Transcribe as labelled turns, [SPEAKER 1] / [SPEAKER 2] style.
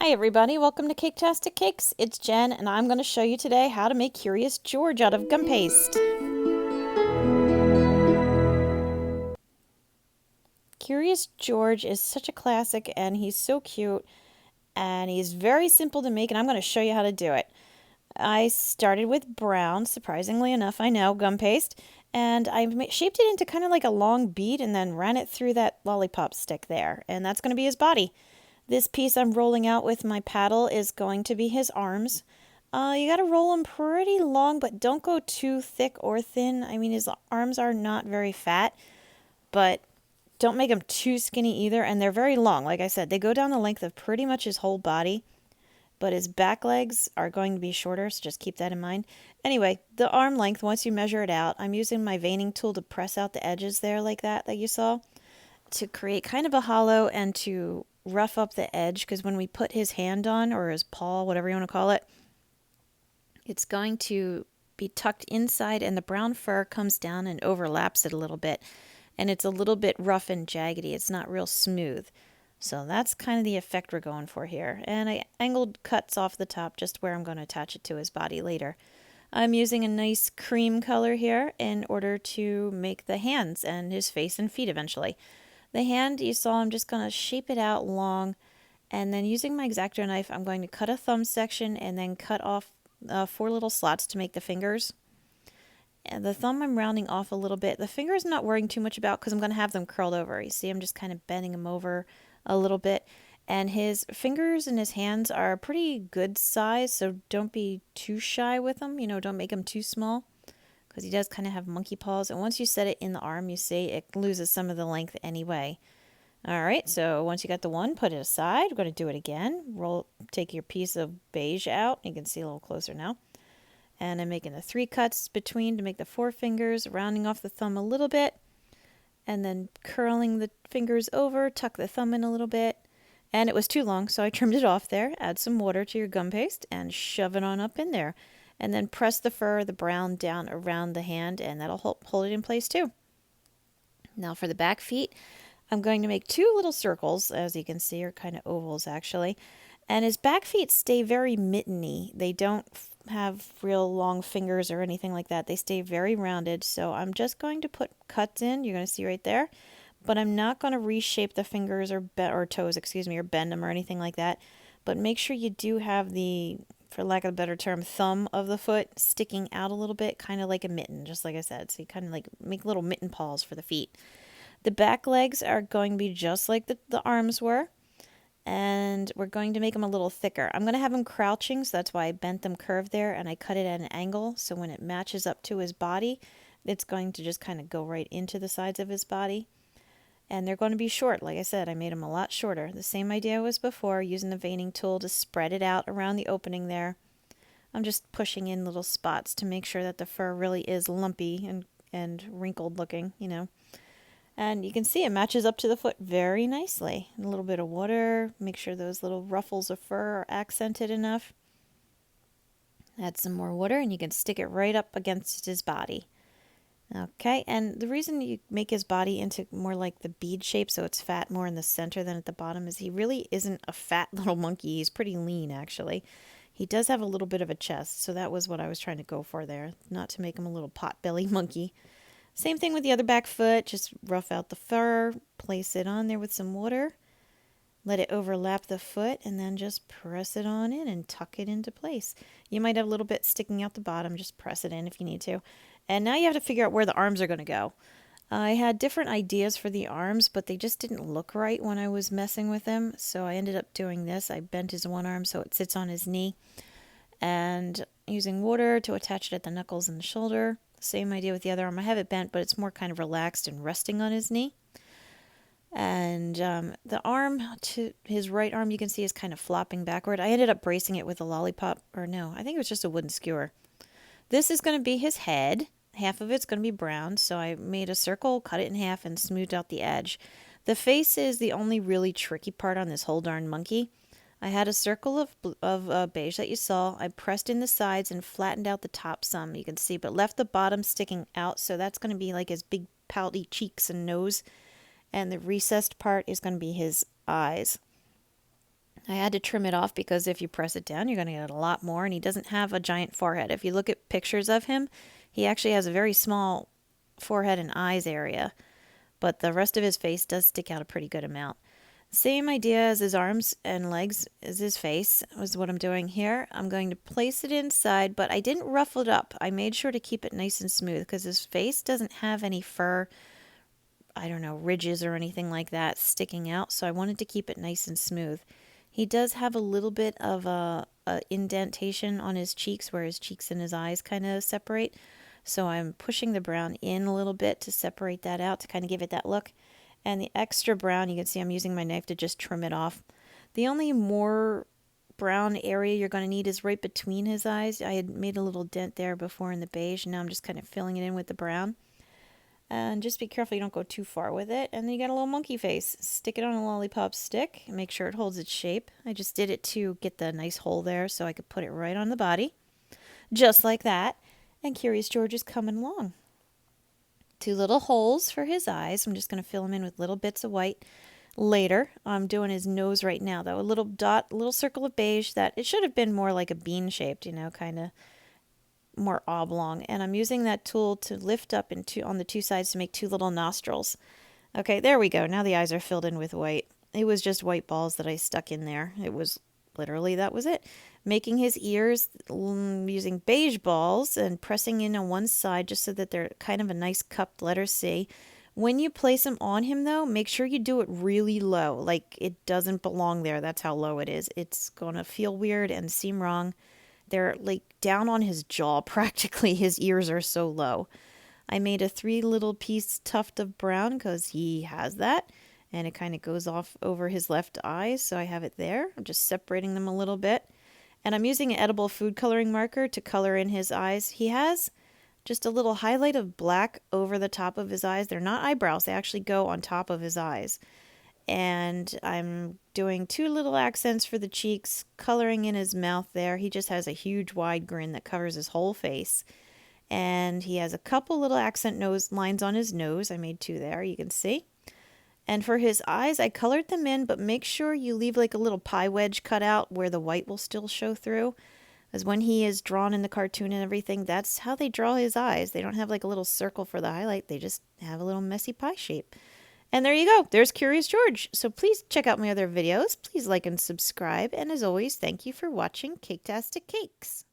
[SPEAKER 1] Hi everybody, welcome to Caketastic Cakes. It's Jen and I'm going to show you today how to make Curious George out of gum paste. Curious George is such a classic and he's so cute and he's very simple to make and I'm going to show you how to do it. I started with brown, surprisingly enough, I know, gum paste, and I shaped it into kind of like a long bead and then ran it through that lollipop stick there, and that's going to be his body. This piece I'm rolling out with my paddle is going to be his arms. You got to roll them pretty long, but don't go too thick or thin. I mean, his arms are not very fat, but don't make them too skinny either, and they're very long. Like I said, they go down the length of pretty much his whole body, but his back legs are going to be shorter, so just keep that in mind. Anyway, the arm length, once you measure it out, I'm using my veining tool to press out the edges there like that you saw, to create kind of a hollow and to rough up the edge, because when we put his hand on, or his paw, whatever you want to call it, it's going to be tucked inside and the brown fur comes down and overlaps it a little bit. And it's a little bit rough and jaggedy. It's not real smooth. So that's kind of the effect we're going for here. And I angled cuts off the top just where I'm going to attach it to his body later. I'm using a nice cream color here in order to make the hands and his face and feet eventually. The hand, you saw, I'm just going to shape it out long, and then using my X-Acto knife, I'm going to cut a thumb section and then cut off 4 little slots to make the fingers. And the thumb I'm rounding off a little bit. The fingers I'm not worrying too much about because I'm going to have them curled over. You see, I'm just kind of bending them over a little bit. And his fingers and his hands are a pretty good size, so don't be too shy with them. Don't make them too small, because he does kind of have monkey paws. And once you set it in the arm, you see it loses some of the length anyway. All right, so once you got the one, put it aside. We're going to do it again. Take your piece of beige out. You can see a little closer now. And I'm making the 3 cuts between to make the 4 fingers, rounding off the thumb a little bit, and then curling the fingers over, tuck the thumb in a little bit. And it was too long, so I trimmed it off there. Add some water to your gum paste and shove it on up in there. And then press the fur, the brown, down around the hand, and that'll hold it in place too. Now for the back feet, I'm going to make 2 little circles, as you can see, are kind of ovals actually. And his back feet stay very mitteny. They don't have real long fingers or anything like that. They stay very rounded. So I'm just going to put cuts in. You're going to see right there. But I'm not going to reshape the fingers or toes, or bend them or anything like that. But make sure you do have the, for lack of a better term, thumb of the foot sticking out a little bit, kind of like a mitten, just like I said. So you kind of like make little mitten paws for the feet. The back legs are going to be just like the arms were, and we're going to make them a little thicker. I'm going to have them crouching, so that's why I bent them curved there, and I cut it at an angle, so when it matches up to his body, it's going to just kind of go right into the sides of his body. And they're going to be short. Like I said, I made them a lot shorter. The same idea was before, using the veining tool to spread it out around the opening there. I'm just pushing in little spots to make sure that the fur really is lumpy and wrinkled looking, And you can see it matches up to the foot very nicely. A little bit of water, make sure those little ruffles of fur are accented enough. Add some more water and you can stick it right up against his body. Okay, and the reason you make his body into more like the bead shape, so it's fat more in the center than at the bottom, is he really isn't a fat little monkey. He's pretty lean, actually. He does have a little bit of a chest, so that was what I was trying to go for there, not to make him a little pot-belly monkey. Same thing with the other back foot, just rough out the fur, place it on there with some water, let it overlap the foot, and then just press it on in and tuck it into place. You might have a little bit sticking out the bottom, just press it in if you need to. And now you have to figure out where the arms are going to go. I had different ideas for the arms, but they just didn't look right when I was messing with them, so I ended up doing this. I bent his one arm so it sits on his knee, and using water to attach it at the knuckles and the shoulder. Same idea with the other arm. I have it bent, but it's more kind of relaxed and resting on his knee. And the arm, to his right arm, you can see is kind of flopping backward. I ended up bracing it with a lollipop, or no, I think it was just a wooden skewer. This is going to be his head. Half of it's going to be brown, so I made a circle, cut it in half, and smoothed out the edge. The face is the only really tricky part on this whole darn monkey. I had a circle of beige that you saw. I pressed in the sides and flattened out the top some, you can see, but left the bottom sticking out, so that's going to be like his big pouty cheeks and nose, and the recessed part is going to be his eyes. I had to trim it off because if you press it down, you're going to get a lot more. And he doesn't have a giant forehead. If you look at pictures of him, he actually has a very small forehead and eyes area. But the rest of his face does stick out a pretty good amount. Same idea as his arms and legs as his face is what I'm doing here. I'm going to place it inside, but I didn't ruffle it up. I made sure to keep it nice and smooth because his face doesn't have any fur, I don't know, ridges or anything like that sticking out. So I wanted to keep it nice and smooth. He does have a little bit of a indentation on his cheeks where his cheeks and his eyes kind of separate. So I'm pushing the brown in a little bit to separate that out to kind of give it that look. And the extra brown, you can see I'm using my knife to just trim it off. The only more brown area you're going to need is right between his eyes. I had made a little dent there before in the beige, and now I'm just kind of filling it in with the brown. And just be careful you don't go too far with it. And then you got a little monkey face. Stick it on a lollipop stick and make sure it holds its shape. I just did it to get the nice hole there so I could put it right on the body. Just like that. And Curious George is coming along. 2 little holes for his eyes. I'm just going to fill them in with little bits of white later. I'm doing his nose right now, though. A little dot, a little circle of beige that it should have been more like a bean shaped, kind of more oblong. And I'm using that tool to lift up on the 2 sides to make 2 little nostrils. Okay, there we go. Now the eyes are filled in with white. It was just white balls that I stuck in there. It was literally, that was it. Making his ears using beige balls and pressing in on one side just so that they're kind of a nice cupped letter C. When you place them on him, though, make sure you do it really low. Like it doesn't belong there. That's how low it is. It's going to feel weird and seem wrong. They're like down on his jaw practically. His ears are so low. I made a 3 little piece tuft of brown because he has that. And it kind of goes off over his left eye. So I have it there. I'm just separating them a little bit. And I'm using an edible food coloring marker to color in his eyes. He has just a little highlight of black over the top of his eyes. They're not eyebrows. They actually go on top of his eyes. And I'm doing 2 little accents for the cheeks, coloring in his mouth there. He just has a huge wide grin that covers his whole face. And he has a couple little accent nose lines on his nose. I made 2 there, you can see. And for his eyes, I colored them in, but make sure you leave like a little pie wedge cut out where the white will still show through. As when he is drawn in the cartoon and everything, that's how they draw his eyes. They don't have like a little circle for the highlight. They just have a little messy pie shape. And there you go. There's Curious George. So please check out my other videos. Please like and subscribe. And as always, thank you for watching Caketastic Cakes.